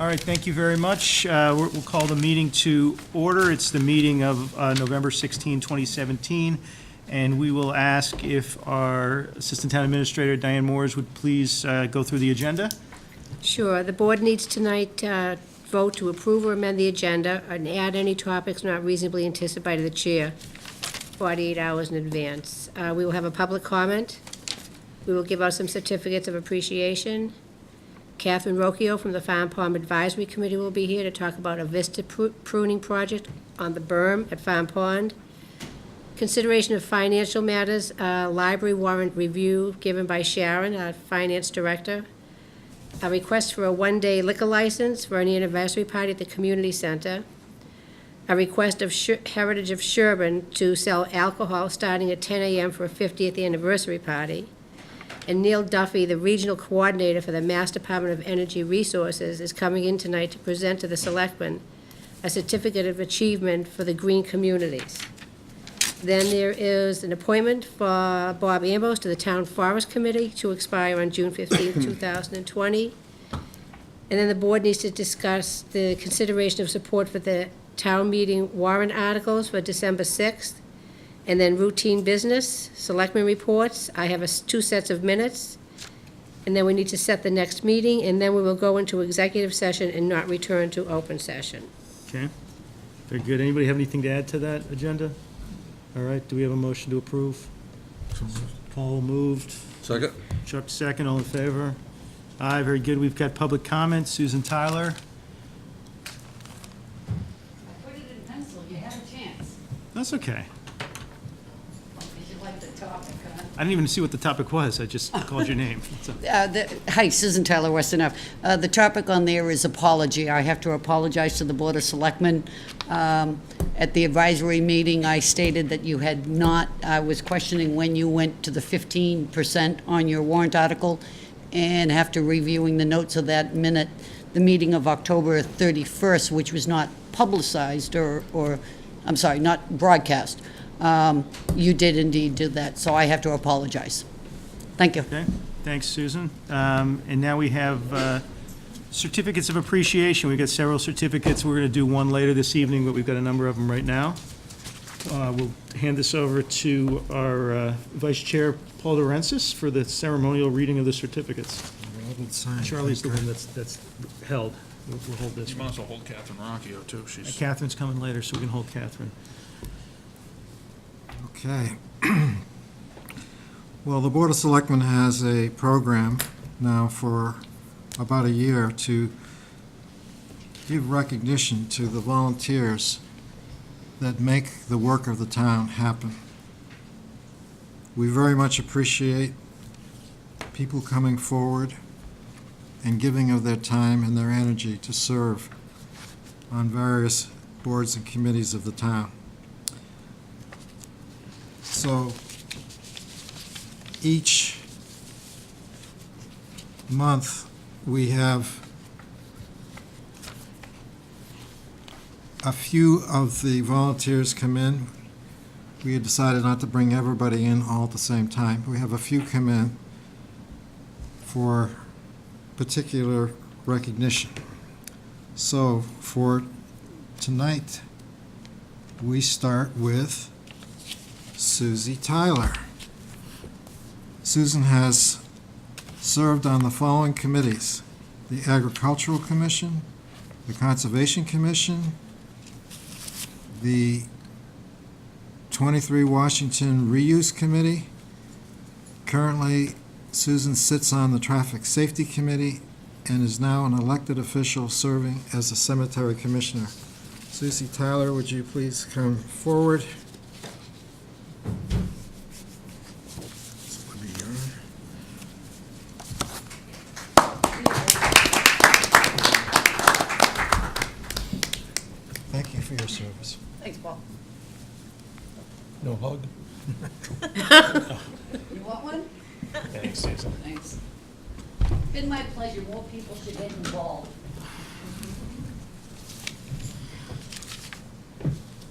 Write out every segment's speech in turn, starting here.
All right, thank you very much. We'll call the meeting to order. It's the meeting of November 16, 2017, and we will ask if our Assistant Town Administrator, Diane Moores, would please go through the agenda. Sure. The board needs tonight vote to approve or amend the agenda and add any topics not reasonably anticipated by the chair 48 hours in advance. We will have a public comment. We will give out some certificates of appreciation. Catherine Rocchio from the Farm Pond Advisory Committee will be here to talk about a vista pruning project on the berm at Farm Pond. Consideration of financial matters, library warrant review given by Sharon, our finance director. A request for a one-day liquor license for an anniversary party at the community center. A request of Heritage of Sherborn to sell alcohol starting at 10 a.m. for a 50th anniversary party. And Neil Duffy, the regional coordinator for the Mass Department of Energy Resources, is coming in tonight to present to the Selectmen a certificate of achievement for the green communities. Then there is an appointment for Bob Ambos to the Town Forest Committee to expire on June 15, 2020. And then the board needs to discuss the consideration of support for the town meeting warrant articles for December 6th. And then routine business, selectmen reports. I have two sets of minutes. And then we need to set the next meeting, and then we will go into executive session and not return to open session. Okay, very good. Anybody have anything to add to that agenda? All right, do we have a motion to approve? Paul moved. Second. Chuck second, all in favor? Aye, very good. We've got public comments. Susan Tyler. I put it in pencil, you have a chance. That's okay. Did you like the topic, huh? I didn't even see what the topic was. I just called your name. So- Hi, Susan Tyler, Weston Ave. The topic on there is apology. I have to apologize to the Board of Selectmen. At the advisory meeting, I stated that you had not, I was questioning when you went to the 15% on your warrant article, and after reviewing the notes of that minute, the meeting of October 31st, which was not publicized or I'm sorry, not broadcast, you did indeed do that, so I have to apologize. Thank you. Okay, thanks, Susan. And now we have certificates of appreciation. We've got several certificates. We're going to do one later this evening, but we've got a number of them right now. We'll hand this over to our Vice Chair, Paul DeRensis, for the ceremonial reading of the certificates. Charlie's the one that's held. We'll hold this You one. might as well hold Catherine Rocchio, too. She's Catherine's coming later, so we can hold Catherine. Okay. Well, the Board of Selectmen has a program now for about a year to give recognition to the volunteers that make the work of the town happen. We very much appreciate people coming forward and giving of their time and their energy to serve on various boards and committees of the town. So each month we have a few of the volunteers come in. We had decided not to bring everybody in all at the same time. We have a few come in for particular recognition. So for tonight, we start with Susie Tyler. Susan has served on the following committees: the Agricultural Commission, the Conservation Commission, the 23 Washington Reuse Committee. Currently, Susan sits on the Traffic Safety Committee and is now an elected official serving as a cemetery commissioner. Susie Tyler, would you please come forward? Thank you for your service. Thanks, Paul. no hug. You want one? Thanks, Susan. Thanks. Been my pleasure, more people should get involved.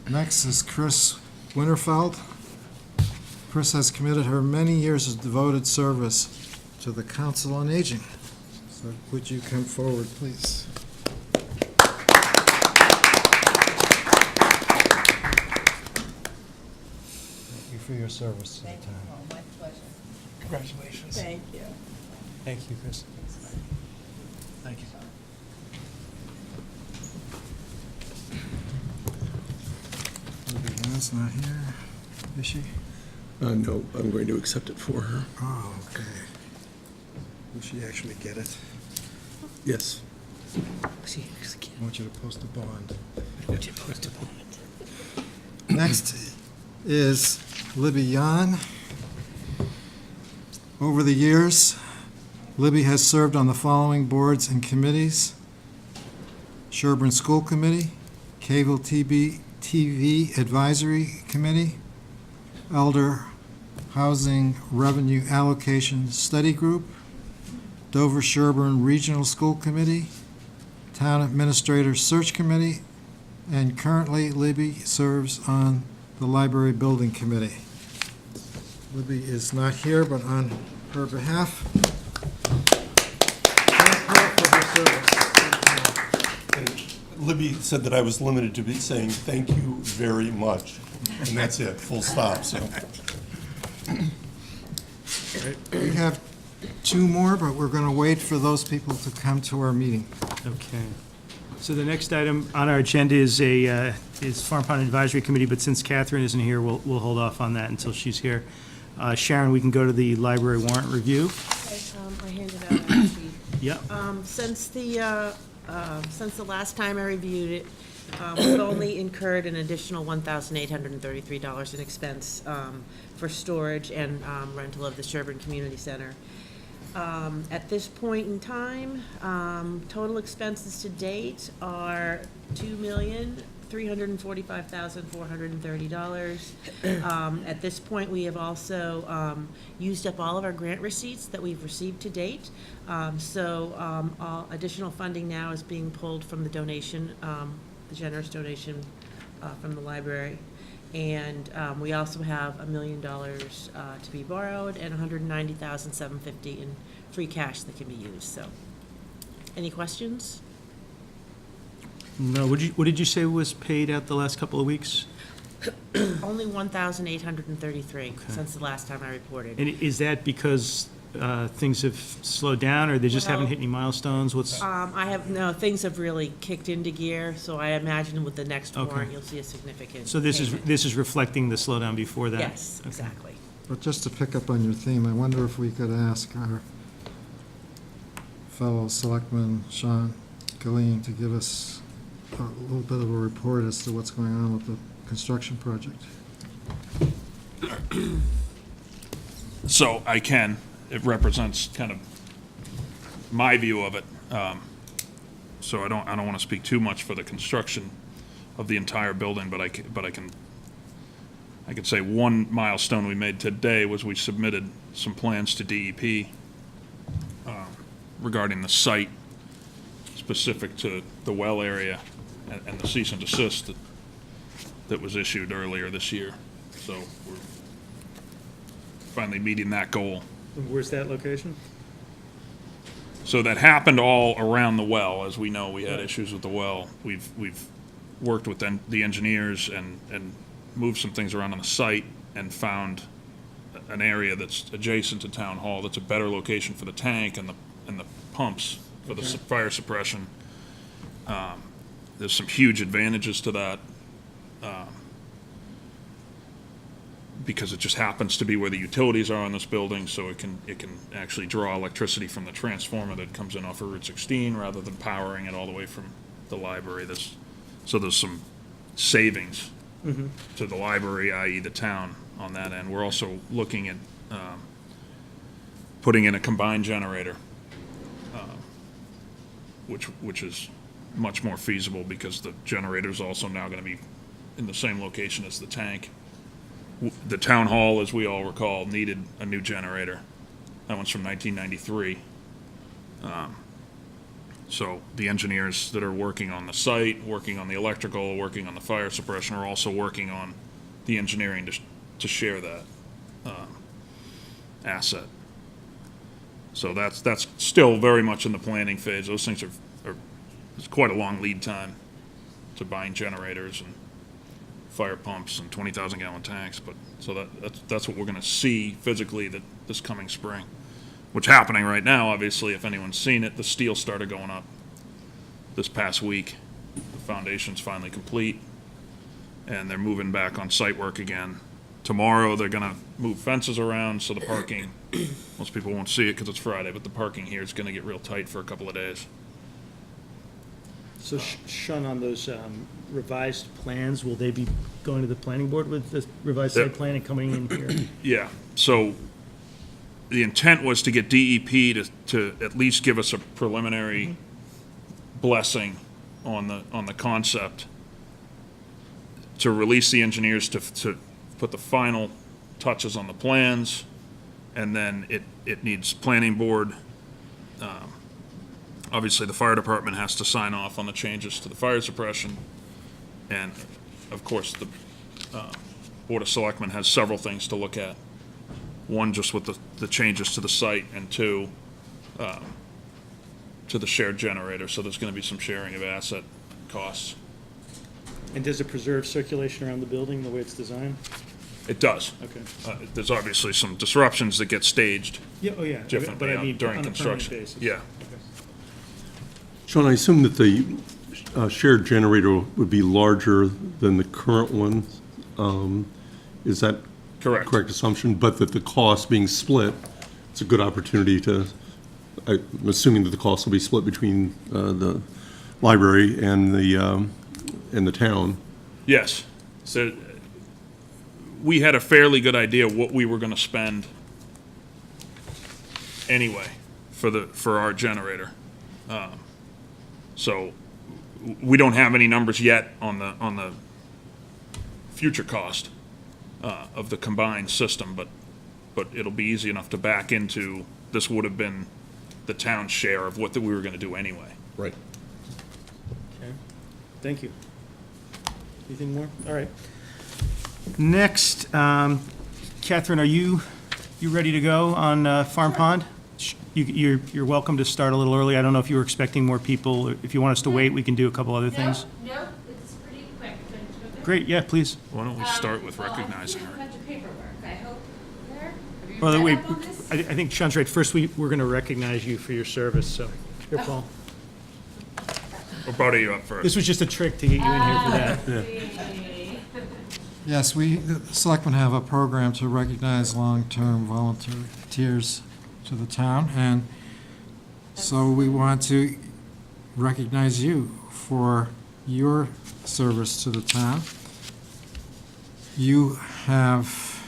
Next is Chris Winterfeld. Chris has committed her many years of devoted service to the Council on Aging. So would you come forward, please? for your service to the town. My pleasure. Congratulations. Thank you. Thank you, Chris. Thank you. Libby Ann's not here, is she? No, I'm going to accept it for her. Oh, okay. Will she actually get it? Yes. I want you to post a bond. Next is Libby Yan. Over the years, Libby has served on the following boards and committees: Sherborn School Committee, Cable TV Advisory Committee, Elder Housing Revenue Allocation Study Group, Dover Sherborn Regional School Committee, Town Administrator Search Committee, and currently Libby serves on the Library Building Committee. Libby is not here, but on her behalf, thank her for her service. Libby said that I was limited to be saying thank you very much, and that's it, full stop, so. We have two more, but we're going to wait for those people to come to our meeting. Okay. So the next item on our agenda is Farm Pond Advisory Committee, but since Catherine isn't here, we'll hold off on that until she's here. Sharon, we can go to the library warrant review. I handed out actually. Yep. Since the last time I reviewed it, we've only incurred an additional $1,833 in expense for storage and rental of the Sherborn Community Center. At this point in time, total expenses to date are $2,345,430. At this point, we have also used up all of our grant receipts that we've received to date. All additional funding now is being pulled from the donation, the generous donation from the library. And we also have $1 million to be borrowed and $190,750 in free cash that can be used. So, any questions? No, what did you say was paid out the last couple of weeks? Only 1,833 since the last time I reported. And is that because things have slowed down, or they just haven't Well, hit any milestones? What's, Things have really kicked into gear. So I imagine with the next Okay. warrant, you'll see a significant. so this payment. is reflecting the slowdown before that? Yes, Okay. exactly. But just to pick up on your theme, I wonder if we could ask our fellow selectman, Sean Killeen, to give us a little bit of a report as to what's going on with the construction project. So I can. It represents kind of my view of it. So I don't want to speak too much for the construction of the entire building, but I can say one milestone we made today was we submitted some plans to DEP regarding the site specific to the well area and the cease and desist that was issued earlier this year. So we're finally meeting that goal. Where's that location? So that happened all around the well. As we know, we had issues with the well. We've worked with the engineers and moved some things around on the site and found an area that's adjacent to Town Hall that's a better location for the tank and the pumps for the fire suppression. There's some huge advantages to that because it just happens to be where the utilities are in this building, so it can actually draw electricity from the transformer that comes in off of Route 16 rather than powering it all the way from the library. So there's some savings to the library, i.e. the town, on that end. We're also looking at putting in a combined generator, which is much more feasible because the generator is also now going to be in the same location as the tank. The town hall, as we all recall, needed a new generator. That one's from 1993. So the engineers that are working on the site, working on the electrical, working on the fire suppression, are also working on the engineering to share that asset. So that's still very much in the planning phase. Those things are it's quite a long lead time to buying generators fire pumps and 20,000 gallon tanks, but, so that's what we're gonna see physically this coming spring. Which happening right now, obviously, if anyone's seen it, the steel started going up this past week. The foundation's finally complete, and they're moving back on site work again. Tomorrow, they're gonna move fences around, so the parking, most people won't see it because it's Friday, but the parking here is gonna get real tight for a couple of days. So Sean, on those revised plans, will they be going to the planning board with the revised Yeah. site plan and coming in here? Yeah, so the intent was to get DEP to at least give us a preliminary blessing on the concept, to release the engineers to put the final touches on the plans, and then it needs planning board. Obviously, the fire department has to sign off on the changes to the fire suppression, and of course, the Board of Selectmen has several things to look at. One, just with the changes to the site, and two, to the shared generator, so there's gonna be some sharing of asset costs. And does it preserve circulation around the building the way it's designed? It does. Okay. There's obviously some disruptions that get staged Yeah, oh, yeah. differently But I mean, during on a permanent construction. basis. Yeah, Sean, I assume that the shared generator would be larger than the current one. Is that correct. correct assumption? But that the cost being split, it's a good opportunity to, I'm assuming that the cost will be split between the library and the town. Yes. So we had a fairly good idea what we were gonna spend anyway for our generator. So we don't have any numbers yet on the future cost of the combined system, but it'll be easy enough to back into, this would have been the town's share of what we were gonna do anyway. Right. Okay, thank you. Anything more? All right. Next, Catherine, are you ready to go on Farm Pond? You're welcome to start a little early. I don't know if you were expecting more people. If you want us to wait, we can do a couple other things. No, it's pretty quick. Great, yeah, please. Why don't we start with recognizing a her? bunch of paperwork, I hope. There? Have you Well, read wait, up on this? I think Sean's right. First, we're going to recognize you for your service, so, here, Paul. We'll butter you up first. This was just a trick to get you in here for that. Yes, the selectmen have a program to recognize long-term volunteers to the town, and so we want to recognize you for your service to the town. You have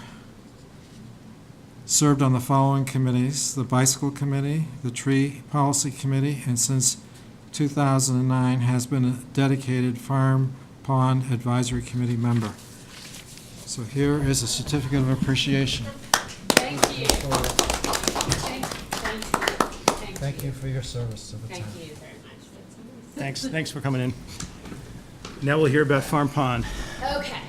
served on the following committees: the Bicycle Committee, the Tree Policy Committee, and since 2009 has been a dedicated Farm Pond Advisory Committee member. So here is a certificate of appreciation. Thank you. Thank Thank you for your service to the town. you very much. Thanks for coming in. Now we'll hear about Farm Pond. Okay.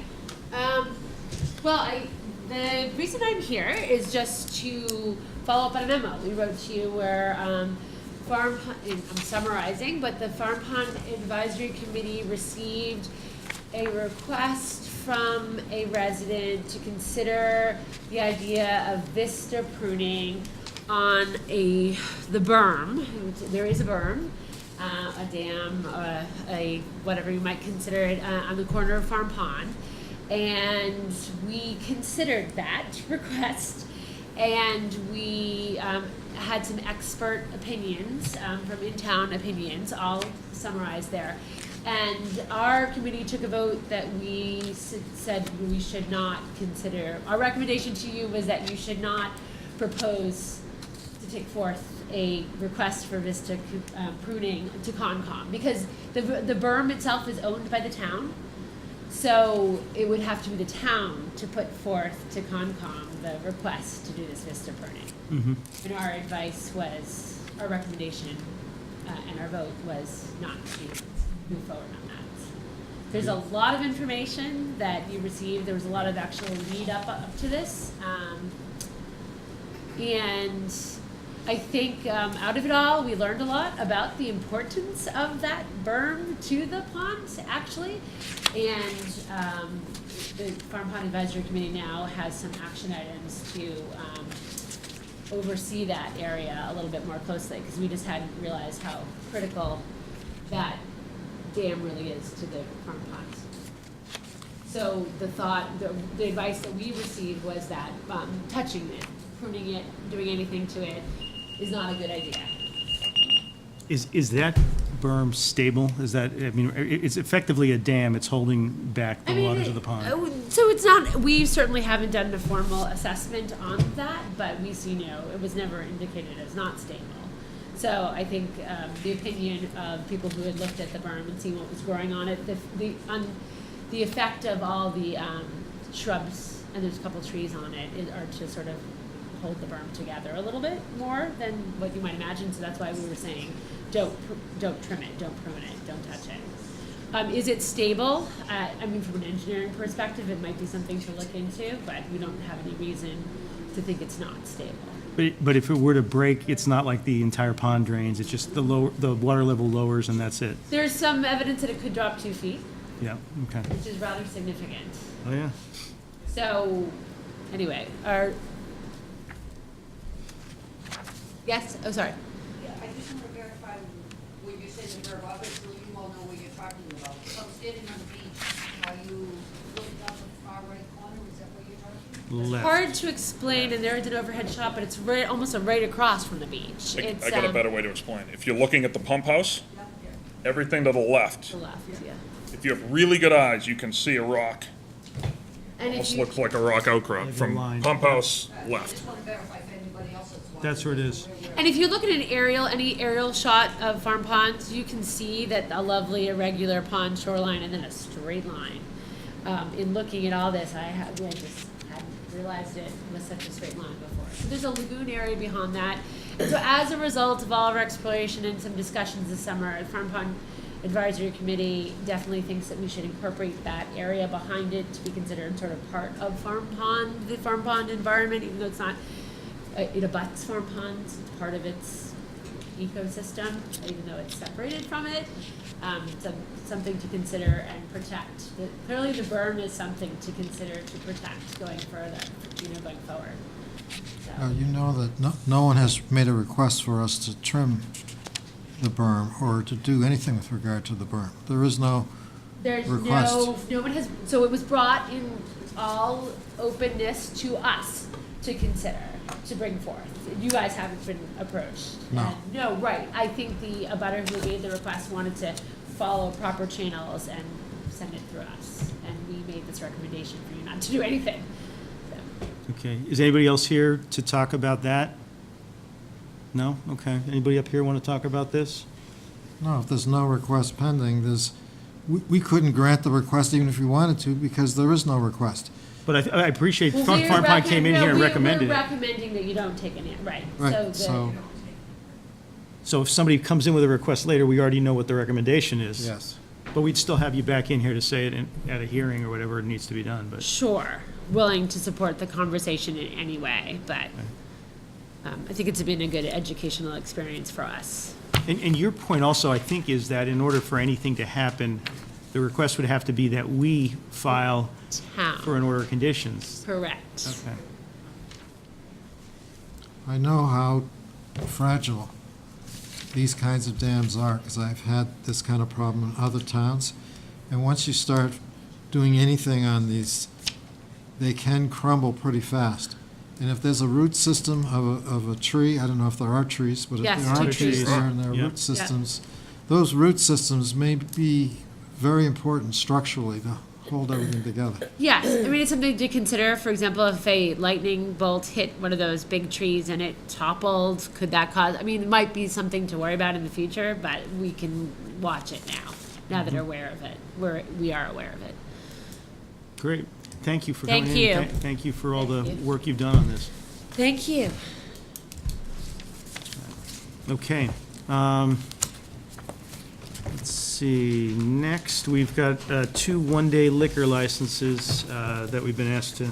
Well, the reason I'm here is just to follow up on a memo we wrote to you where I'm summarizing, but the Farm Pond Advisory Committee received a request from a resident to consider the idea of vista pruning on the berm. There is a berm, a dam, a whatever you might consider it, on the corner of Farm Pond. And we considered that request, and we had some expert opinions from in-town opinions, all summarized there. And our committee took a vote that we said we should not consider. Our recommendation to you was that you should not propose to take forth a request for vista pruning to Concom, because the berm itself is owned by the town. So it would have to be the town to put forth to Concom the request to do this vista pruning. And our advice was, our recommendation and our vote was not to move forward on that. There's a lot of information that you received. There was a lot of actual lead up to this. And I think out of it all, we learned a lot about the importance of that berm to the pond, actually. And the Farm Pond Advisory Committee now has some action items to oversee that area a little bit more closely, because we just hadn't realized how critical that dam really is to the farm ponds. So the advice that we received was that touching it, pruning it, doing anything to it is not a good idea. Is that berm stable? Is that, I mean, it's effectively a dam, it's holding back the waters of the pond. So it's not, we certainly haven't done a formal assessment on that, but we see it was never indicated as not stable. So I think the opinion of people who had looked at the berm and seen what was growing on it, the effect of all the shrubs, and there's a couple trees on it, are to sort of hold the berm together a little bit more than what you might imagine. So that's why we were saying, don't trim it, don't prune it, don't touch it. Is it stable? I mean, from an engineering perspective, it might be something to look into, but we don't have any reason to think it's not stable. But if it were to break, it's not like the entire pond drains, it's just the water level lowers and that's it? There's some evidence that it could drop 2 feet, Yeah, okay. which is rather significant. Oh, yeah. So, anyway, yes, oh, sorry. Yeah, I just want to verify what you said, the verb, obviously you all know what you're talking about. So I'm standing on the beach, are you looking up the far right corner, is that what you're talking about? Left. Hard to explain, and there is an overhead shot, but it's almost right across from the beach. It's I got a better way to explain. If you're looking at the pump house, everything to the left, to the left, yeah. if you have really good eyes, you can see a rock. And if Almost you, looks like a rock outcrop Like a from line. pump house I left. just want to verify if anybody else is watching. That's where it is. and if you look at any aerial shot of farm ponds, you can see that a lovely irregular pond shoreline and then a straight line. In looking at all this, I just hadn't realized it was such a straight line before. So there's a lagoon area behind that. And so as a result of all of our exploration and some discussions this summer, the Farm Pond Advisory Committee definitely thinks that we should incorporate that area behind it to be considered sort of part of the farm pond environment, even though it's not, it abuts farm ponds, it's part of its ecosystem, even though it's separated from it. So something to consider and protect. Clearly the berm is something to consider to protect going further, going forward. So. You know that no one has made a request for us to trim the berm or to do anything with regard to the berm. There is no There's request. no one has, so it was brought in all openness to us to consider, to bring forth. You guys haven't been approached. No. And no, right. I think the abutter who made the request wanted to follow proper channels and send it through us. And we made this recommendation for you not to do anything. So. Okay, is anybody else here to talk about that? No? Okay. Anybody up here want to talk about this? No, if there's no request pending, we couldn't grant the request even if we wanted to because there is no request. But I appreciate, Well, Farm Pond came in here and recommended We're it. recommending that you don't take any, right. Right, so, So if somebody comes in with a request later, we already know what the recommendation is. yes. But we'd still have you back in here to say it at a hearing or whatever needs to be done, but. Sure, willing to support the conversation in any way, but I think it's been a good educational experience for us. And your point also, I think, is that in order for anything to happen, the request would have to be that we file for Town, an order of conditions. correct. Okay. I know how fragile these kinds of dams are because I've had this kind of problem in other towns. And once you start doing anything on these, they can crumble pretty fast. And if there's a root system of a tree, I don't know if there are trees, but if Yes, there are two trees trees. there and there are Yeah. root systems, those root systems may be very important structurally to hold everything together. Yes, I mean, it's something to consider. For example, if a lightning bolt hit one of those big trees and it toppled, could that cause, I mean, it might be something to worry about in the future, but we can watch it now that we're aware of it. We are aware of it. Great. Thank you for Thank coming in. you. Thank you for all the Thank you. work you've done on this. Thank you. Okay. Let's see. Next, we've got 2 one-day liquor licenses that we've been asked to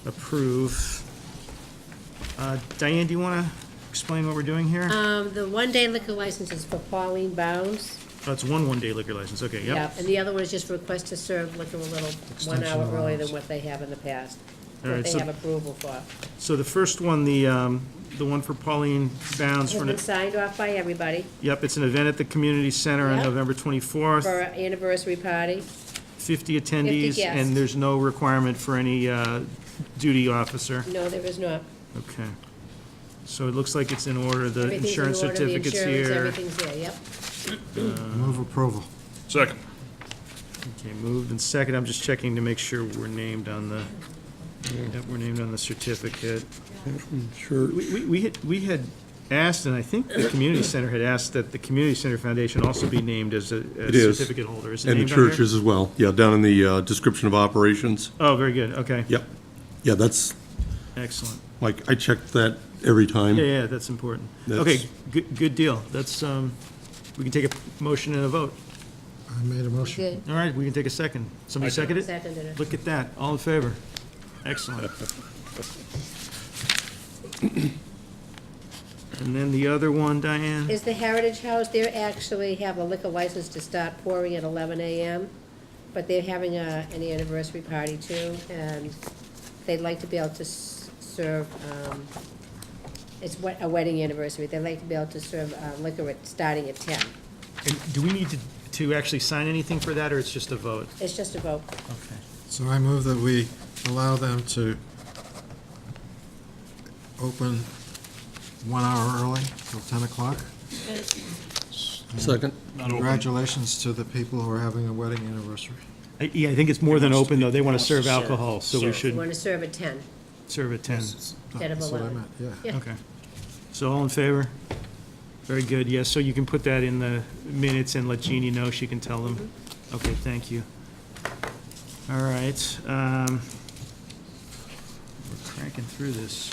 approve. Diane, do you want to explain what we're doing here? The one-day liquor license is for Pauline Bounds. Oh, it's one-day liquor license, okay, Yeah, yep. and the other one is just request to serve liquor a little, 1 Extension hour of earlier hours. than what they have in the past. All What right, they so- have approval for. So the first one, the one for Pauline Bounds, Has for been signed off by everybody yep, it's an event at the community center on Yep. November 24th, for our anniversary party. 50 attendees, guests. and there's no requirement for any duty officer. No, there is not. Okay. So it looks like it's in order, the Everything's in insurance order, the certificate's insurance, here. everything's there, yep. Move approval. Second. Okay, moved and second, I'm just checking to make sure we're named on the, yep, we're named on the certificate. Sure. We had asked, and I think the community center had asked that the community center foundation also be named as a It is. certificate holder. Is it And the named on here? churches as well. Yeah, down in the description of operations. Oh, very good, okay, Yep. Yeah, that's, excellent. like, I check that every time. Yeah, that's important. That's- Okay, good deal. That's, we can take a motion and a vote. I made a motion. Good. All right, we can take a second. Somebody second it? Seconded it. Look at that, all in favor? Excellent. And then the other one, Diane? Is the Heritage House, they actually have a liquor license to start pouring at 11 a.m., but they're having an anniversary party too, and they'd like to be able to serve, it's a wedding anniversary, they'd like to be able to serve liquor starting at 10. And do we need to actually sign anything for that, or it's just a vote? It's just a vote. Okay. So I move that we allow them to open 1 hour early, till 10 o'clock. Second. Congratulations to the people who are having a wedding anniversary. Yeah, I think it's more than open, though. They want to serve serve. alcohol, so we Serve. We should want to serve at 10 serve at 10. instead of That's what I 11. meant, yeah. Yeah. Okay. So all in favor? Very good, yes, so you can put that in the minutes and let Jeannie know, she can tell them. Okay, thank you. All right, we're cranking through this.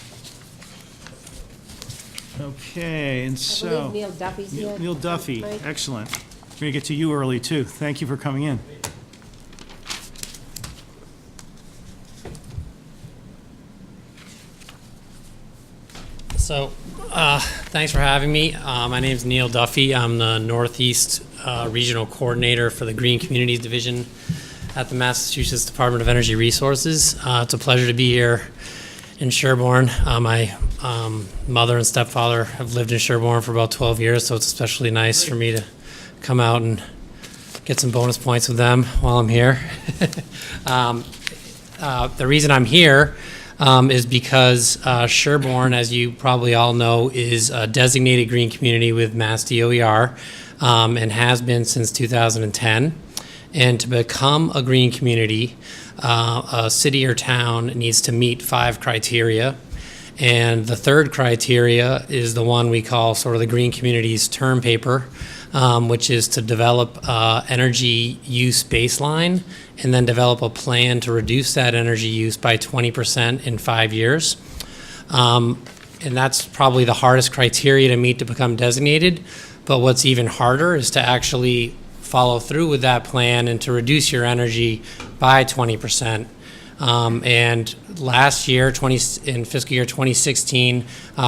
Okay, and I so. believe Neil Duffy's here. Neil Duffy, Mike? excellent. We're gonna get to you early, too. Thank you for coming in. So, thanks for having me. My name's Neil Duffy. I'm the Northeast Regional Coordinator for the Green Communities Division at the Massachusetts Department of Energy Resources. It's a pleasure to be here in Sherborn. My mother and stepfather have lived in Sherborn for about 12 years, so it's especially nice for me to come out and get some bonus points with them while I'm here. The reason I'm here is because Sherborn, as you probably all know, is a designated green community with Mass DOER and has been since 2010. And to become a green community, a city or town needs to meet 5 criteria. And the third criteria is the one we call sort of the green community's term paper, which is to develop energy use baseline and then develop a plan to reduce that energy use by 20% in 5 years. And that's probably the hardest criteria to meet to become designated. But what's even harder is to actually follow through with that plan and to reduce your energy by 20%. And last year, in fiscal year 2016,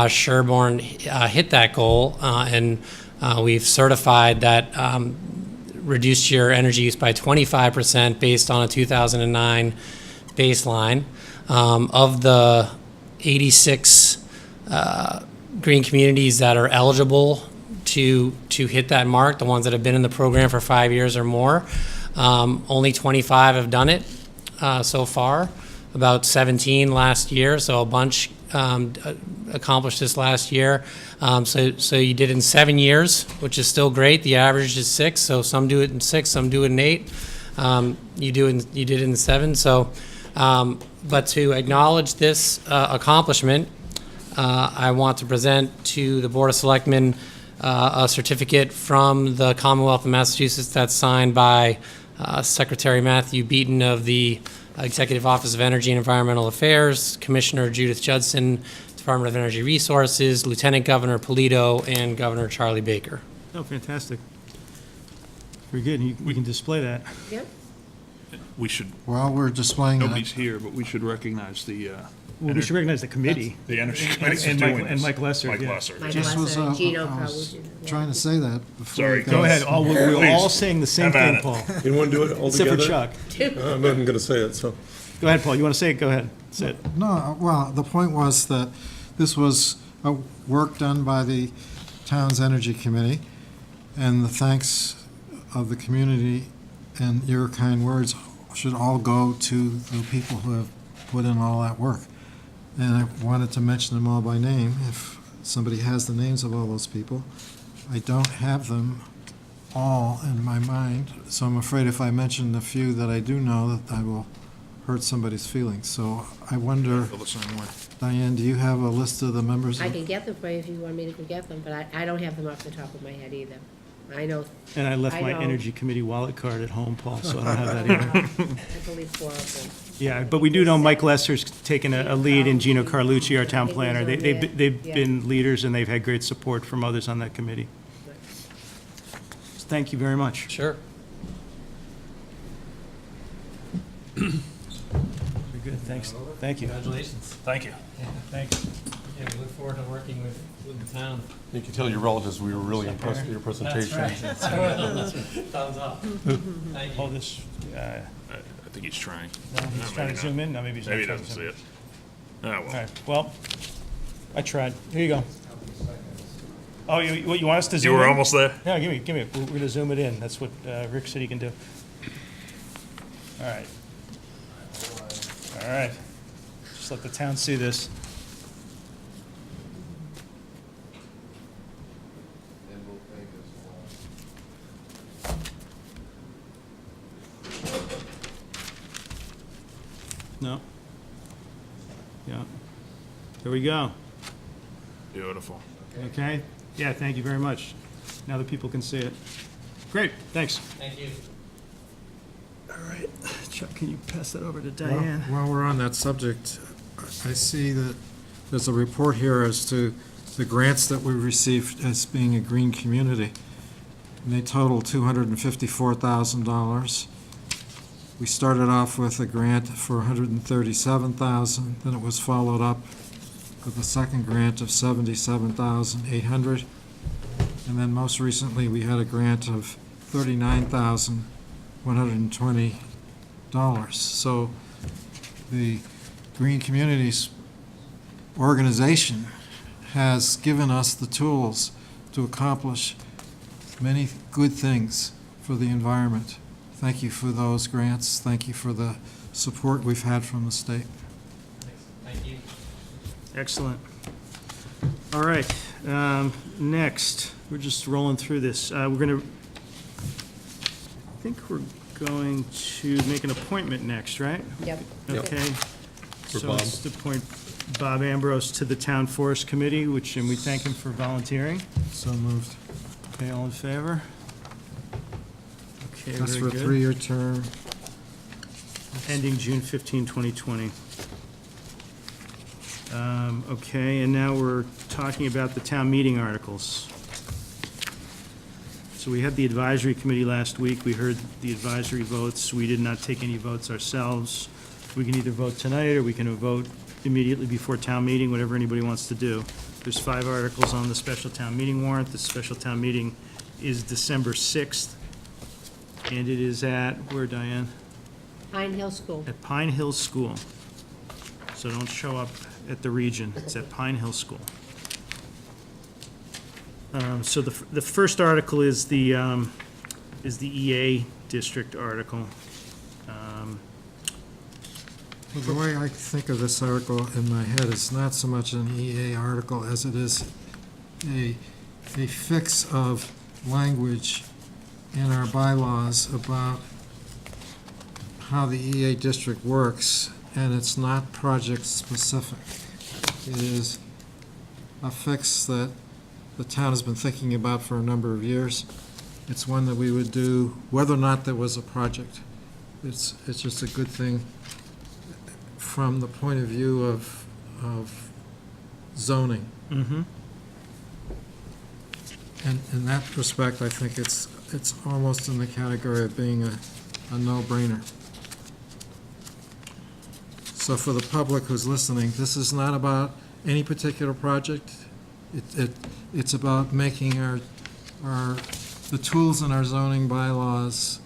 Sherborn hit that goal, and we've certified that reduced your energy use by 25% based on a 2009 baseline. Of the 86 green communities that are eligible to hit that mark, the ones that have been in the program for 5 years or more, only 25 have done it so far, about 17 last year, so a bunch accomplished this last year. So you did it in 7 years, which is still great. The average is 6, so some do it in 6, some do it in 8. You did it in 7. So, but to acknowledge this accomplishment, I want to present to the Board of Selectmen a certificate from the Commonwealth of Massachusetts that's signed by Secretary Matthew Beaton of the Executive Office of Energy and Environmental Affairs, Commissioner Judith Judson, Department of Energy Resources, Lieutenant Governor Polito, and Governor Charlie Baker. Oh, fantastic. Very good, we can display that. Yep. We should, While we're displaying that, nobody's here, but we should recognize the Well, we should recognize the committee. The Energy Committee's and doing Mike- this. and Mike Lesser, Mike yeah. Lesser. Mike Just was, Lesser, Gino I was Carlucci. trying to say that before. Sorry, you Go guys- ahead, we're all Please. saying the same Have at thing, it. Paul, You want to do it all except for together? Chuck. I'm not going to say it, so. Go ahead, Paul, you want to say it? Go ahead, say it. No, well, the point was that this was a work done by the town's energy committee, and the thanks of the community and your kind words should all go to the people who have put in all that work. And I wanted to mention them all by name, if somebody has the names of all those people. I don't have them all in my mind, so I'm afraid if I mention the few that I do know, that I will hurt somebody's feelings. So I wonder, Feel the same way. Diane, do you have a list of the members? I of- can get them for you if you want me to go get them, but I don't have them off the top of my head either. I know, And I left I my know. energy committee wallet card at home, Paul, so I don't have that either. I believe 4 of them. Yeah, but we do know Mike Lesser's taken a lead in Gino Carlucci, our town planner. They've Yeah. been leaders and they've had great support from others on that committee. Thank you very much. Sure. Very good, thanks, thank you. Congratulations. Thank you. Thanks. Yeah, we look forward to working with the town. You can tell your relatives we were really impressed with your presentation. Thumbs up. Thank Hold this, I think he's trying. no, he's maybe trying to not. zoom in, no, maybe he's not Maybe he trying to doesn't zoom see in. it. Ah, All well. right, well, I tried. Here you go. Oh, you want us to You zoom in? were almost there? Yeah, give me, we're gonna zoom it in, that's what Rick said he can do. All right. All right, just let the town see this. No? Yeah. There we go. Beautiful. Okay? Yeah, thank you very much. Now that people can see it. Great, thanks. Thank you. All right, Chuck, can you pass that over to Well, Diane? while we're on that subject, I see that there's a report here as to the grants that we received as being a green community. And they total $254,000. We started off with a grant for $137,000, then it was followed up with a second grant of $77,800. And then most recently, we had a grant of $39,120. So the Green Communities organization has given us the tools to accomplish many good things for the environment. Thank you for those grants. Thank you for the support we've had from the state. Thank you. Excellent. All right, next, we're just rolling through this. I think we're going to make an appointment next, right? Yep. Okay. For So Bob. it's to appoint Bob Ambrose to the Town Forest Committee, and we thank him for volunteering. So moved. Okay, all in favor? Okay, That's for very a good. 3-year term. Ending June 15, 2020. Okay, and now we're talking about the town meeting articles. So we had the advisory committee last week. We heard the advisory votes. We did not take any votes ourselves. We can either vote tonight, or we can vote immediately before town meeting, whatever anybody wants to do. There's 5 articles on the special town meeting warrant. The special town meeting is December 6th, and it is at, where, Diane? Pine Hill School. At Pine Hill School. So don't show up at the Region, it's at Pine Hill School. So the first article is the EA district article. Well, the way I think of this article in my head is not so much an EA article as it is a fix of language in our bylaws about how the EA district works, and it's not project-specific. It is a fix that the town has been thinking about for a number of years. It's one that we would do whether or not there was a project. It's just a good thing from the point of view of zoning. Mm-hmm. And in that respect, I think it's almost in the category of being a no-brainer. So for the public who's listening, this is not about any particular project. It's about making the tools in our zoning bylaws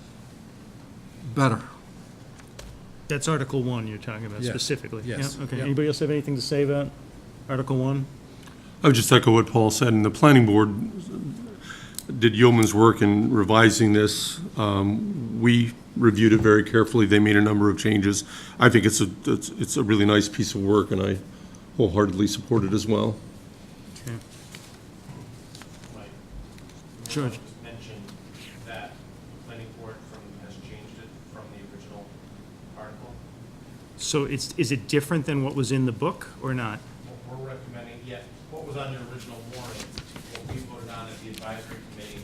better. That's Article 1 you're talking about Yes. specifically? Yes. Yeah, okay. Yep. Anybody else have anything to say about Article 1? I would just echo what Paul said, and the planning board did yeoman's work in revising this. We reviewed it very carefully. They made a number of changes. I think it's a really nice piece of work, and I wholeheartedly support it as well. Okay. Mike, George. just mentioned that planning board has changed it from the original article. So is it different than what was in the book or not? What we're recommending, what was on your original warrant, what we voted on at the advisory committee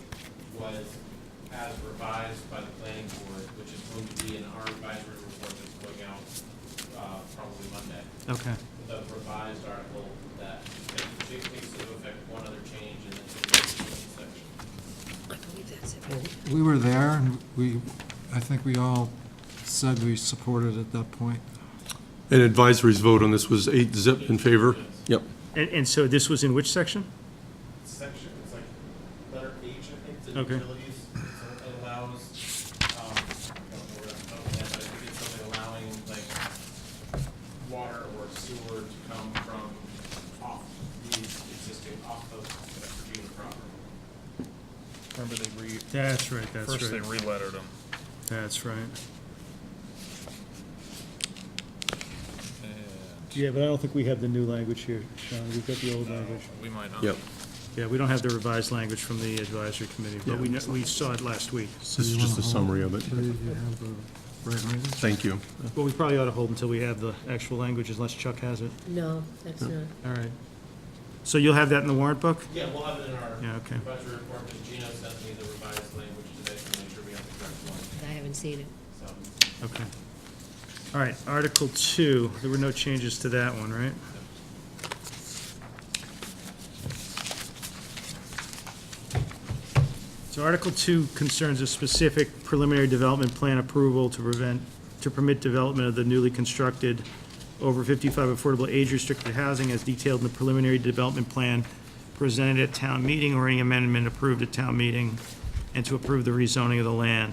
was as revised by the planning board, which is going to be in our advisory report that's going out probably Monday. Okay. The revised article that takes into effect one other change in the section. We were there, and I think we all said we supported it at that point. And advisory's vote on this was 8-0 in favor? Yep. And so this was in which section? Section, it's like letter H, I think, to Okay. utilities. So it allows, I don't know where that's from, but I think it's something allowing like water or sewer to come from off the existing, off of Virginia property. Remember That's right, that's first they right. re-lettered them. That's right. Yeah, but I don't think we have the new language here, Sean. We've got the old language. We might not. Yep. Yeah, we don't have the revised language from the advisory committee, but we saw it last week. This is just a summary of it. Do you have the right language? Thank you. Well, we probably ought to hold until we have the actual language, unless Chuck has it. No, that's not. All right. So you'll have that in the warrant book? Yeah, we'll have it in our Yeah, okay. advisory report, because Gino sent me the revised language today to make sure we have the correct one, I haven't seen it. so. Okay. All right, Article 2, there were no changes to that one, right? So Article 2 concerns a specific preliminary development plan approval to permit development of the newly constructed over 55 affordable age-restricted housing as detailed in the preliminary development plan presented at town meeting or any amendment approved at town meeting, and to approve the rezoning of the land.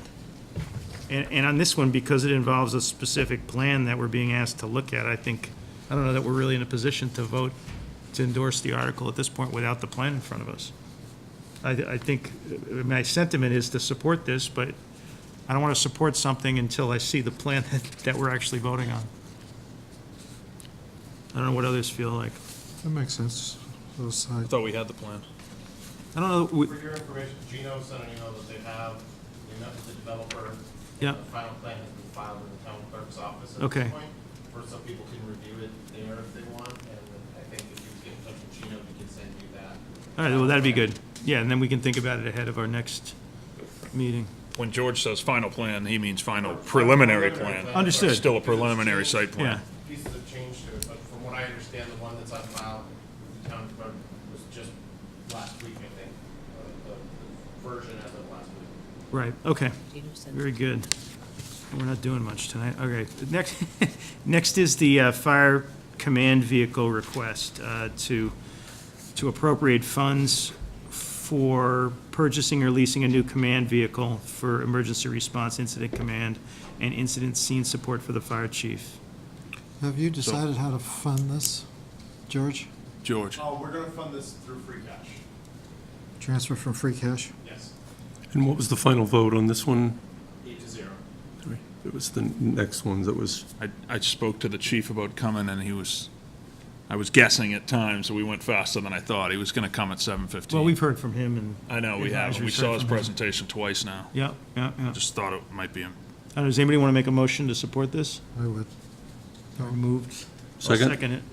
And on this one, because it involves a specific plan that we're being asked to look at, I don't know that we're really in a position to vote to endorse the article at this point without the plan in front of us. I think my sentiment is to support this, but I don't want to support something until I see the plan that we're actually voting on. I don't know what others feel like. That makes sense. Both I sides. thought we had the plan. I don't know, For your information, Gino sent an email that they met with the developer. Yeah. The final plan has been filed in the town clerk's office at Okay. this point. For some people can review it there if they want, and I think if you get in touch with Gino, we can send you that. all right, well, that'd be good. Yeah, and then we can think about it ahead of our next meeting. When George says final plan, he means final preliminary plan. Understood. Still a preliminary site Yeah. plan. Pieces have changed to it, but from what I understand, the one that's on file with the town clerk was just last week, I think, the version as of last week. Right, okay. Gino said- Very good. We're not doing much tonight. Okay, next is the fire command vehicle request to appropriate funds for purchasing or leasing a new command vehicle for emergency response, incident command, and incident scene support for the fire chief. Have you decided how to fund this, George? George. Oh, we're gonna fund this through free cash. Transfer from free cash? Yes, And what was the final vote on this one? 8-0. It was the next one that was, I spoke to the chief about coming, and I was guessing at times, so we went faster than I thought. He was gonna come at 7:15. Well, we've heard from him and. I know, we have. We advisory's saw heard his from him. presentation twice now. Yeah, yeah, yeah. Just thought it might be him. Does anybody want to make a motion to support this? I would. Moved. Second. I'll second it.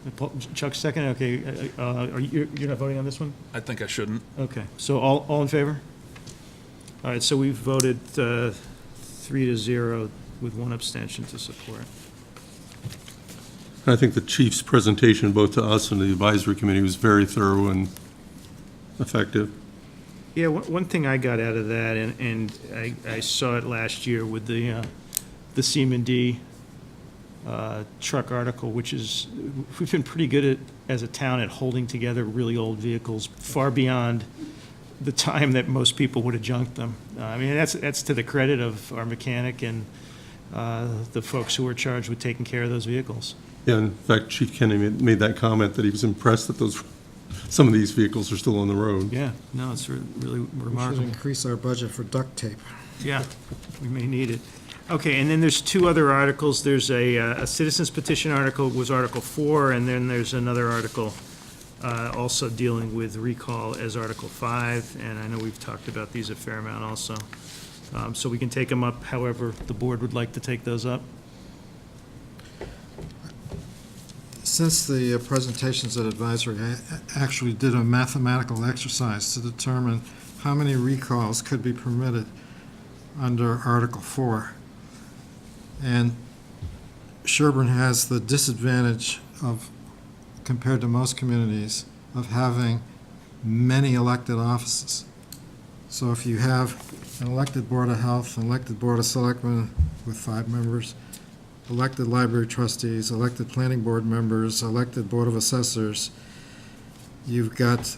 Chuck, second, okay. You're not voting on this one? I think I shouldn't. Okay, so all in favor? All right, so we've voted 3-0 with one abstention to support. I think the chief's presentation, both to us and the advisory committee, was very thorough and effective. Yeah, one thing I got out of that, and I saw it last year with the Seaman D truck article, which is, we've been pretty good at, as a town, at holding together really old vehicles far beyond the time that most people would have junked them. I mean, that's to the credit of our mechanic and the folks who are charged with taking care of those vehicles. Yeah, in fact, Chief Kennedy made that comment that he was impressed that some of these vehicles are still on the road. Yeah, no, it's really We should remarkable. increase our budget for duct tape. Yeah, we may need it. Okay, and then there's two other articles. There's a citizens petition article, was Article 4, and then there's another article also dealing with recall as Article 5, and I know we've talked about these a fair amount also. So we can take them up however the board would like to take those up. Since the presentations at advisory, I actually did a mathematical exercise to determine how many recalls could be permitted under Article 4. And Sherborn has the disadvantage of, compared to most communities, of having many elected offices. So if you have an elected Board of Health, an elected Board of Selectmen with 5 members, elected library trustees, elected planning board members, elected Board of Assessors, you've got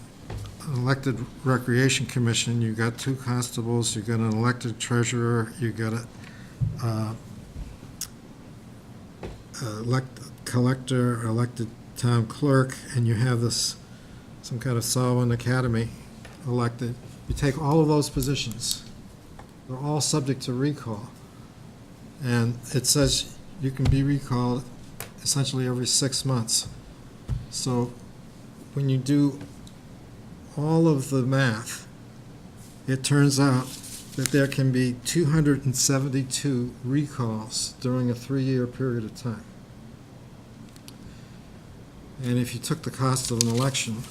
an elected Recreation Commission, you've got 2 constables, you've got an elected treasurer, you've got a collector, elected town clerk, and you have this, some kind of Solomon Academy elected. You take all of those positions, they're all subject to recall. And it says you can be recalled essentially every 6 months. So when you do all of the math, it turns out that there can be 272 recalls during a 3-year period of time. And if you took the cost of an election,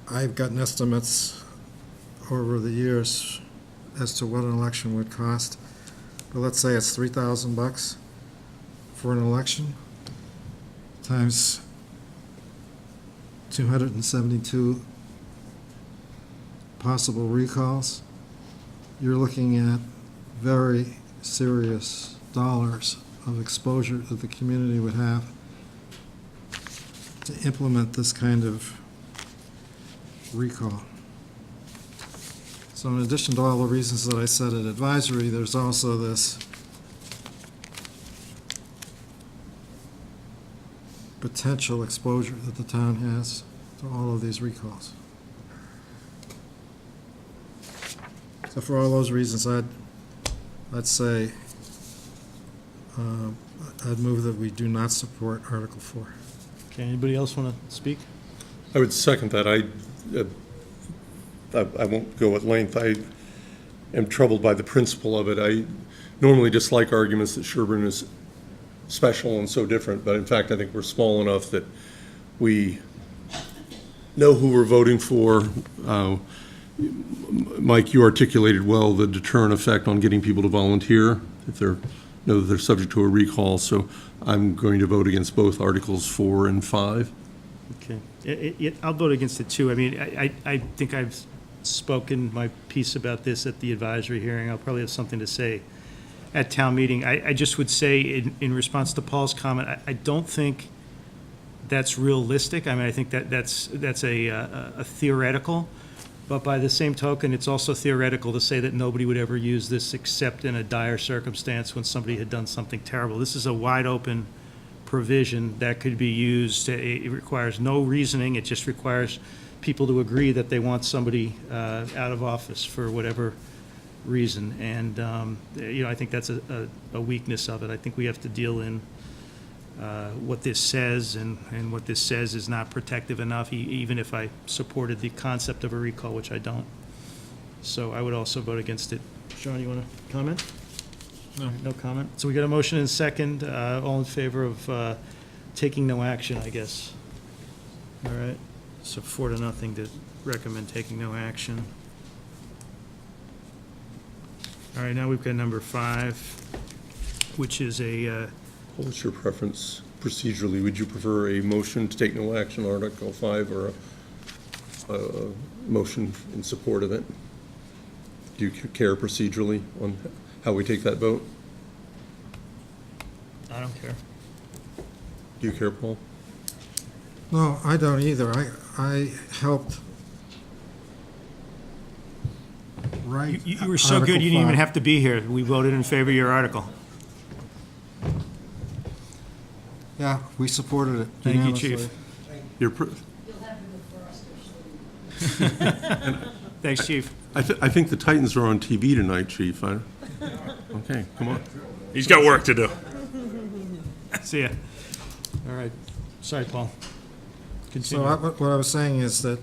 I've gotten estimates over the years as to what an election would cost. But let's say it's $3,000 for an election times 272 possible recalls. You're looking at very serious dollars of exposure that the community would have to implement this kind of recall. So in addition to all the reasons that I said at advisory, there's also this potential exposure that the town has to all of these recalls. So for all those reasons, I'd say I'd move that we do not support Article 4. Okay, anybody else want to speak? I would second that. I won't go at length. I am troubled by the principle of it. I normally dislike arguments that Sherborn is special and so different, but in fact, I think we're small enough that we know who we're voting for. Mike, you articulated well the deterrent effect on getting people to volunteer if they know that they're subject to a recall, so I'm going to vote against both Articles 4 and 5. Okay. I'll vote against it, too. I mean, I think I've spoken my piece about this at the advisory hearing. I'll probably have something to say at town meeting. I just would say, in response to Paul's comment, I don't think that's realistic. I mean, I think that's a theoretical, but by the same token, it's also theoretical to say that nobody would ever use this except in a dire circumstance when somebody had done something terrible. This is a wide-open provision that could be used. It requires no reasoning. It just requires people to agree that they want somebody out of office for whatever reason. And, I think that's a weakness of it. I think we have to deal in what this says, and what this says is not protective enough, even if I supported the concept of a recall, which I don't. So I would also vote against it. Sean, you want to comment? No. No comment? So we got a motion and a second. All in favor of taking no action, I guess. All right. So 4-0 to recommend taking no action. All right, now we've got number 5, which is a, What's your preference procedurally? Would you prefer a motion to take no action on Article 5 or a motion in support of it? Do you care procedurally on how we take that vote? don't care. Do you care, Paul? No, I don't either. I helped write You were so good, you didn't even have to be here. We voted in favor of your article. Yeah, we supported it Thank you, unanimously. Chief. You're, pr- Thanks, Chief. I think the Titans are on TV tonight, Chief. Okay, come on. He's got work to do. See ya. All right. Sorry, Paul. So Continue. what I was saying is that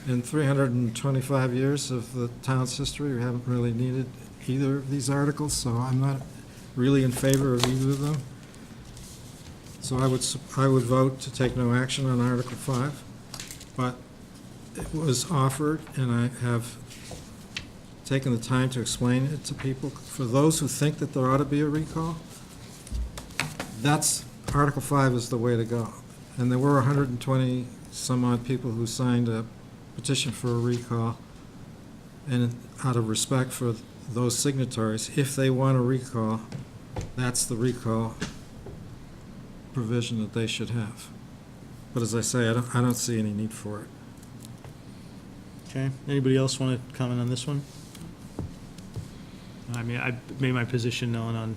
in 325 years of the town's history, we haven't really needed either of these articles, so I'm not really in favor of either of them. So I would vote to take no action on Article 5, but it was offered, and I have taken the time to explain it to people. For those who think that there ought to be a recall, Article 5 is the way to go. And there were 120 some odd people who signed a petition for a recall, and out of respect for those signatories, if they want a recall, that's the recall provision that they should have. But as I say, I don't see any need for it. Okay. Anybody else want to comment on this one? I mean, I made my position known on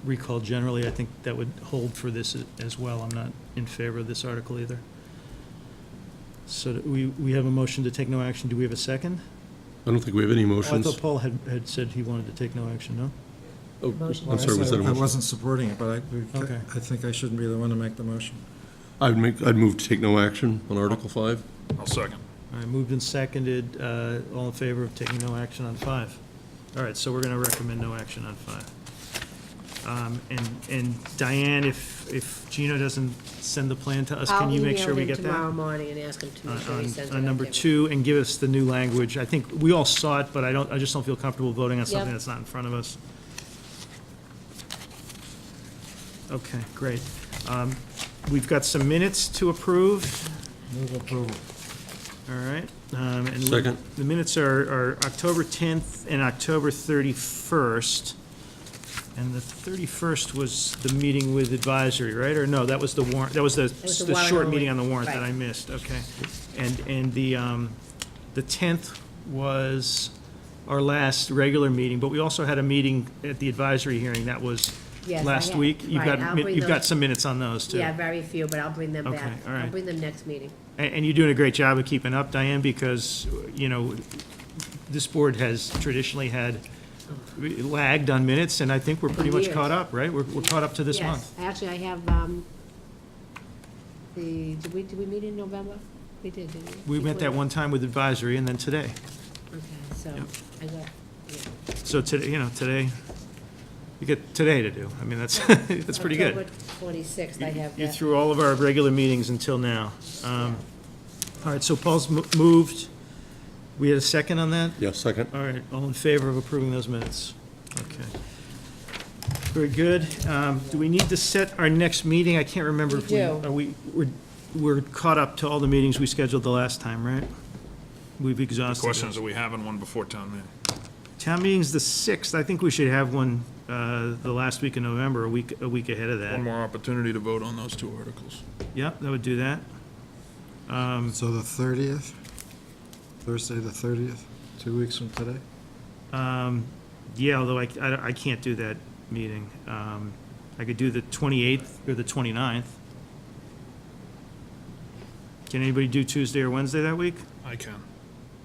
recall generally. I think that would hold for this as well. I'm not in favor of this article either. So we have a motion to take no action. Do we have a second? I don't think we have any Oh, I motions. thought Paul had said he wanted to take no action, no? Oh, Motion. I'm sorry, was that a I motion? wasn't supporting it, but Okay. I think I shouldn't be the one to make the motion. I'd move to take no action on Article 5. I'll second. All right, moved and seconded. All in favor of taking no action on 5? All right, so we're going to recommend no action on 5. And Diane, if Gino doesn't send the plan to us, can you make sure we get I'll email him tomorrow that? morning and ask him to make sure he sends it. On out number to 2, and give us the new language. I think we all saw it, but I just don't feel comfortable voting on something Yep. that's not in front of us. Okay, great. We've got some minutes to approve. Move approval. All right. And Second. The minutes are October 10th and October 31st. And the 31st was the meeting with advisory, right? Or no, that was the warrant, that was the was the the warrant short only. meeting on the warrant that Right. I missed, okay. And the 10th was our last regular meeting, but we also had a meeting at the advisory hearing, that was Yes, I last had- week. You've right, got I'll bring you've got those. some minutes on those, too. Yeah, very few, but I'll bring them Okay, back. all right. I'll bring them next meeting. And you're doing a great job of keeping up, Diane, because, you know, this board has traditionally had lagged on minutes, and I think we're pretty much Years. caught up, right? We're caught up to this month. Yes, actually, I have, did we meet in November? We did, didn't we? We met that one time with advisory, and then today. Okay, so, Yep. I got, yeah. So today, today, you get today to do. I mean, that's, that's pretty good. October 26th, I have You that. threw all of our regular meetings until now. All right, so Paul's moved. We had a second on that? Yeah, second. All right, all in favor of approving those minutes? Okay. Very good. Do we need to set our next meeting? I can't remember We if do. we're caught up to all the meetings we scheduled the last time, right? We've exhausted Questions, those. are we having one before town meeting? Town meeting's the 6th. I think we should have one the last week of November, a week ahead of that. One more opportunity to vote on those 2 articles. Yep, that would do that. So the 30th, Thursday the 30th, 2 weeks from today? Yeah, although I can't do that meeting. I could do the 28th or the 29th. Can anybody do Tuesday or Wednesday that week? I can.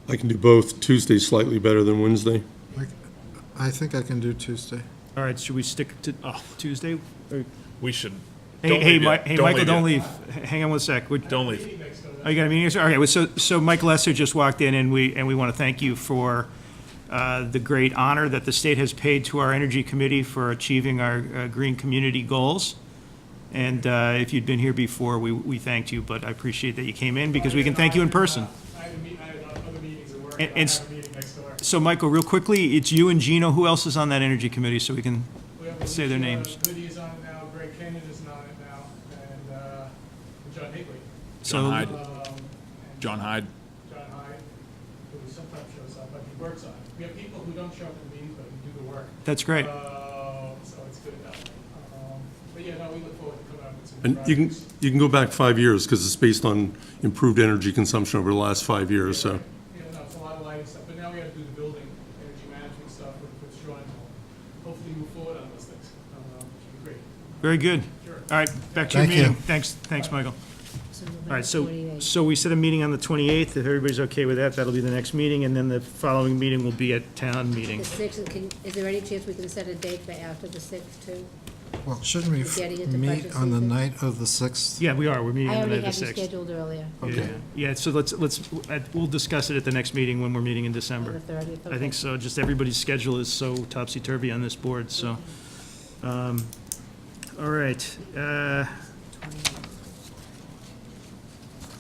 I can do both. Tuesday's slightly better than Wednesday. I think I can do Tuesday. All right, should we stick to Tuesday? Or- We should. Hey, don't hey, leave yet. hey, Michael, don't yet. leave. Hang on one sec. Don't leave. Oh, you got a meeting? Okay, well, so Mike Lesser just walked in, and we want to thank you for the great honor that the state has paid to our Energy Committee for achieving our green community goals. And if you'd been here before, we thanked you, but I appreciate that you came in, because we can thank you in person. I had other meetings at work, And- and I and have a meeting next door. So, Michael, real quickly, it's you and Gino. Who else is on that Energy Committee, so we can We have say their names? Lydia's on it now, Greg Kenyon is on it now, and John Higley. John Hyde. And John Hyde. John Hyde, who sometimes shows up, but he works on it. We have people who don't show up to meetings, but who do the work. That's great. So it's good that way. But yeah, no, we look forward to coming up with some And projects. you can go back 5 years, because it's based on improved energy consumption over the last 5 years, so. Yeah, no, it's a lot of lighting stuff, but now we have to do the building, energy management stuff with Sean. Hopefully move forward on those things. Should be great. Very good. Sure. All right, back to your Thank you. meeting. Thanks, Michael. So All right, so, November 28th. so we set a meeting on the 28th. If everybody's okay with that, that'll be the next meeting, and then the following meeting will be at town meeting. The 6th, and is there any chance we can set a date for after the 6th, too? Well, shouldn't we We're getting into meet budget on the season. night of the 6th? Yeah, we are. We're meeting I on the already night of had the you 6th. scheduled earlier, Okay. Yeah, so we'll discuss it at the next meeting when we're meeting in on December. the 30th. I think so, just everybody's schedule is so topsy-turvy on this board, so. All right,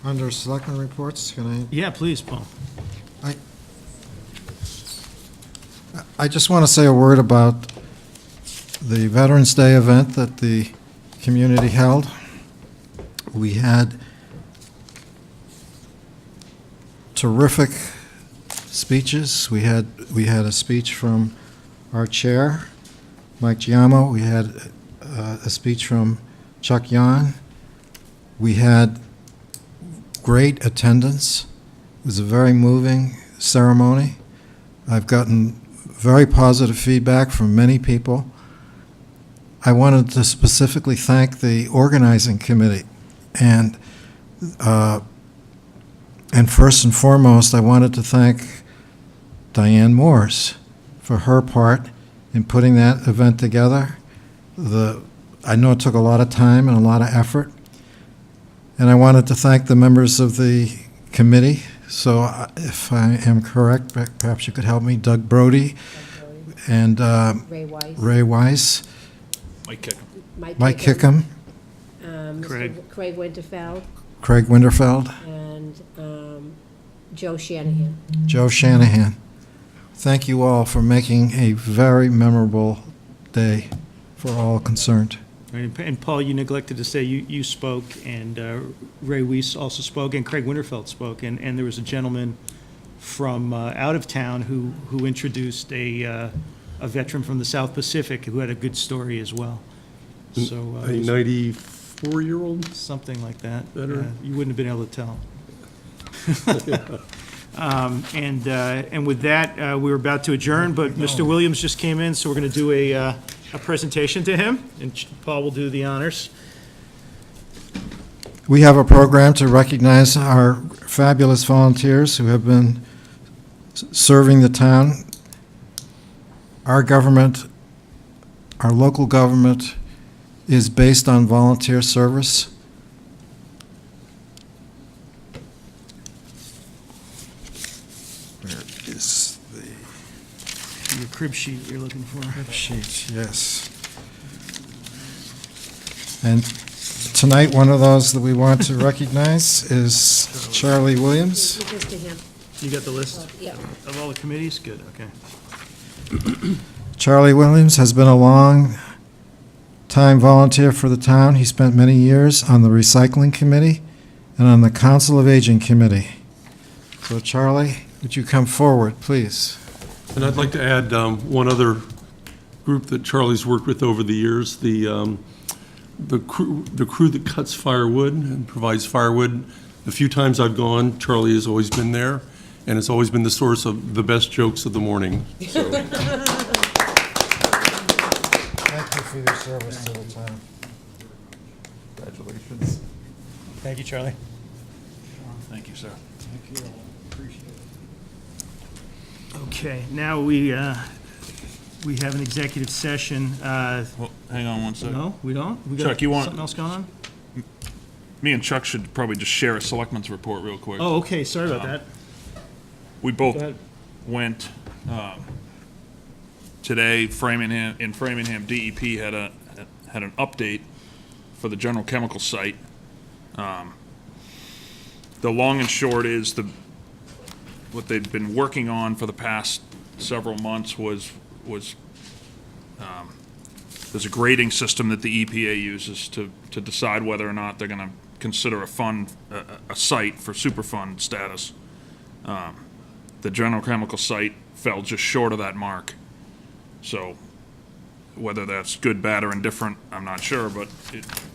Under Selectmen reports, can yeah, please, Paul. I just want to say a word about the Veterans Day event that the community held. We had terrific speeches. We had a speech from our chair, Mike Giamo. We had a speech from Chuck Yan. We had great attendance. It was a very moving ceremony. I've gotten very positive feedback from many people. I wanted to specifically thank the organizing committee, and first and foremost, I wanted to thank Diane Moores for her part in putting that event together. I know it took a lot of time and a lot of effort, and I wanted to thank the members of the committee. So if I am correct, perhaps you could help me, Doug Brody and Ray Weiss. Ray Weiss, Mike Kickham. Mike Kickham, Mr. Craig Winterfeld, Craig Winterfeld, and Joe Shanahan. Joe Shanahan. Thank you all for making a very memorable day for all concerned. And Paul, you neglected to say you spoke, and Ray Weiss also spoke, and Craig Winterfeld spoke, and there was a gentleman from out of town who introduced a veteran from the South Pacific who had a good story as well. So A 94-year-old? something like that. Veteran. You wouldn't have been able to tell. And with that, we were about to adjourn, but Mr. Williams just came in, so we're going to do a presentation to him, and Paul will do the honors. We have a program to recognize our fabulous volunteers who have been serving the town. Our government, our local government, is based on volunteer service. Where is the Your crib sheet you're looking for. sheet? Yes. And tonight, one of those that we want to recognize is Charlie Williams. Give this to him. You got the list Yeah. of all the committees? Good, okay. Charlie Williams has been a long-time volunteer for the town. He spent many years on the Recycling Committee and on the Council of Aging Committee. So Charlie, would you come forward, please? And I'd like to add one other group that Charlie's worked with over the years, the crew that cuts firewood and provides firewood. The few times I've gone, Charlie has always been there, and it's always been the source of the best jokes of the morning. So, Thank you for your service to the town. congratulations. Thank you, Charlie. Thank you, sir. Okay, now we have an executive session. Well, hang on one second. No, we don't? We got Chuck, you want- something else going on? Me and Chuck should probably just share a selectmen's report real quick. Oh, okay, sorry about that. We Go both ahead. went today. In Framingham, DEP had an update for the general chemical site. The long and short is what they've been working on for the past several months was there's a grading system that the EPA uses to decide whether or not they're going to consider a site for Superfund status. The general chemical site fell just short of that mark. So Whether that's good, bad, or indifferent, I'm not sure, but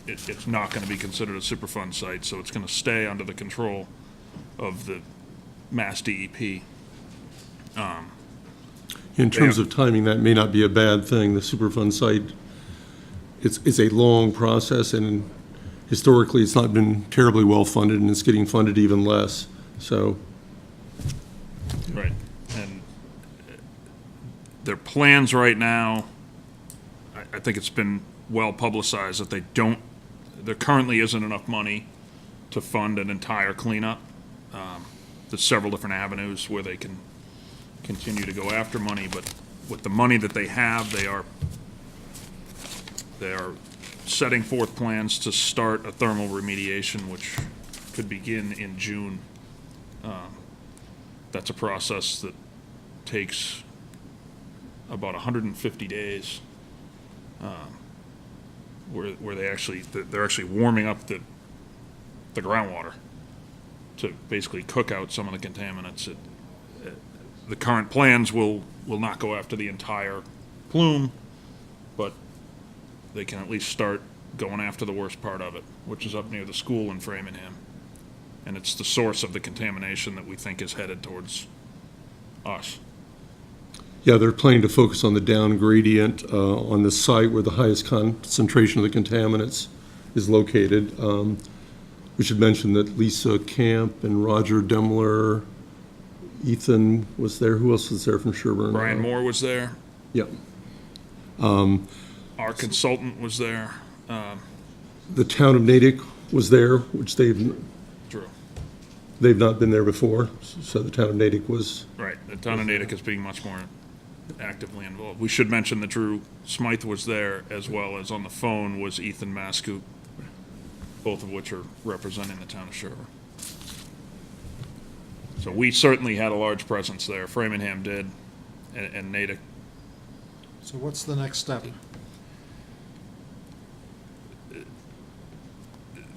it's not going to be considered a Superfund site, so it's going to stay under the control of the Mass DEP. In terms of timing, that may not be a bad thing. The Superfund site, it's a long process, and historically, it's not been terribly well-funded, and it's getting funded even less, so. Right. And their plans right now, I think it's been well publicized that there currently isn't enough money to fund an entire cleanup. There's several different avenues where they can continue to go after money, but with the money that they have, they are setting forth plans to start a thermal remediation, which could begin in June. That's a process that takes about 150 days, where they're actually warming up the groundwater to basically cook out some of the contaminants. The current plans will not go after the entire plume, but they can at least start going after the worst part of it, which is up near the school in Framingham. And it's the source of the contamination that we think is headed towards us. Yeah, they're planning to focus on the down gradient on the site where the highest concentration of the contaminants is located. We should mention that Lisa Camp and Roger Demler, Ethan was there. Who else was there from Sherborn? Brian Moore was there. Yep. Our consultant was there. The town of Natick was there, which they've not been there before, so the town of Natick was. Right, the town of Natick is being much more actively involved. We should mention that Drew Smythe was there, as well as on the phone was Ethan Mascoop, both of which are representing the town of Sherborn. So we certainly had a large presence there. Framingham did, and Natick. So what's the next step?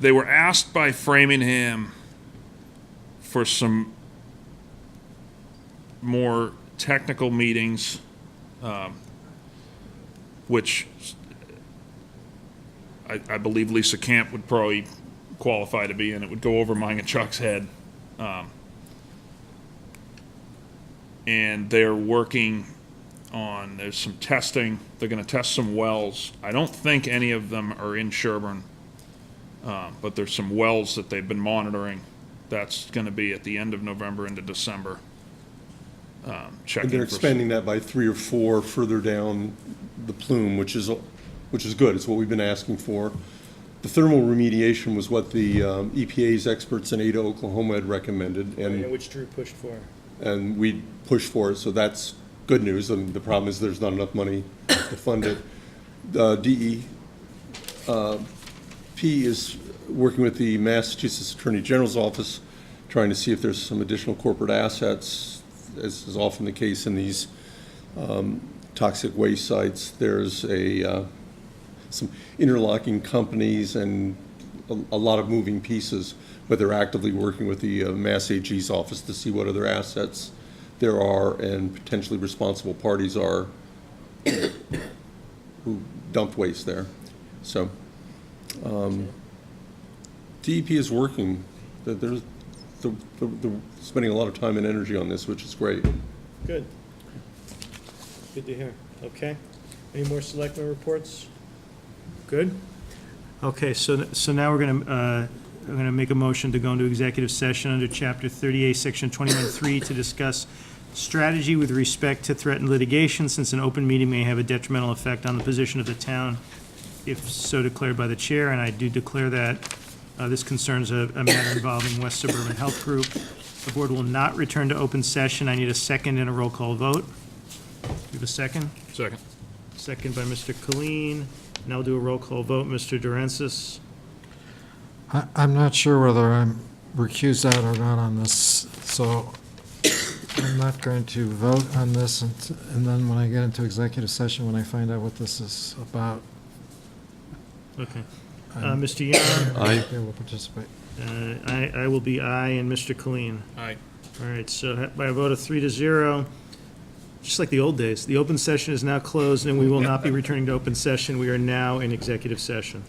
They were asked by Framingham for some more technical meetings, which I believe Lisa Camp would probably qualify to be in. It would go over mine and Chuck's head. And they're working on, there's some testing. They're going to test some wells. I don't think any of them are in Sherborn, but there's some wells that they've been monitoring. That's going to be at the end of November into December. Checking And they're for expanding that by 3 or 4 further down the plume, which is good. It's what we've been asking for. The thermal remediation was what the EPA's experts in Ada, Oklahoma had recommended, and Which Drew pushed for. we pushed for it, so that's good news. And the problem is there's not enough money to fund it. DEP is working with the Massachusetts Attorney General's office, trying to see if there's some additional corporate assets, as is often the case in these toxic waste sites. There's some interlocking companies and a lot of moving pieces, but they're actively working with the Mass AG's office to see what other assets there are and potentially responsible parties are who dumped waste there. So DEP is working. They're spending a lot of time and energy on this, which is great. Good. Good to hear. Okay. Any more selectmen reports? Good? Okay, so now we're gonna make a motion to go into executive session under Chapter 38, Section 21-3 to discuss strategy with respect to threatened litigation, since an open meeting may have a detrimental effect on the position of the town, if so declared by the chair, and I do declare that. This concerns a matter involving West Suburban Health Group. The board will not return to open session. I need a second and a roll call vote. You have a second? Second. Second by Mr. Colleen. Now we'll do a roll call vote. Mr. Durensis? I'm not sure whether I'm recused out or not on this, so I'm not going to vote on this, and then when I get into executive session, when I find out what this is about, Okay. Mr. Young? Aye. I will participate. I will be aye, and Mr. Colleen? Aye. All right, so by a vote of 3-0, just like the old days. The open session is now closed, and we will not be returning to open session. We are now in executive session.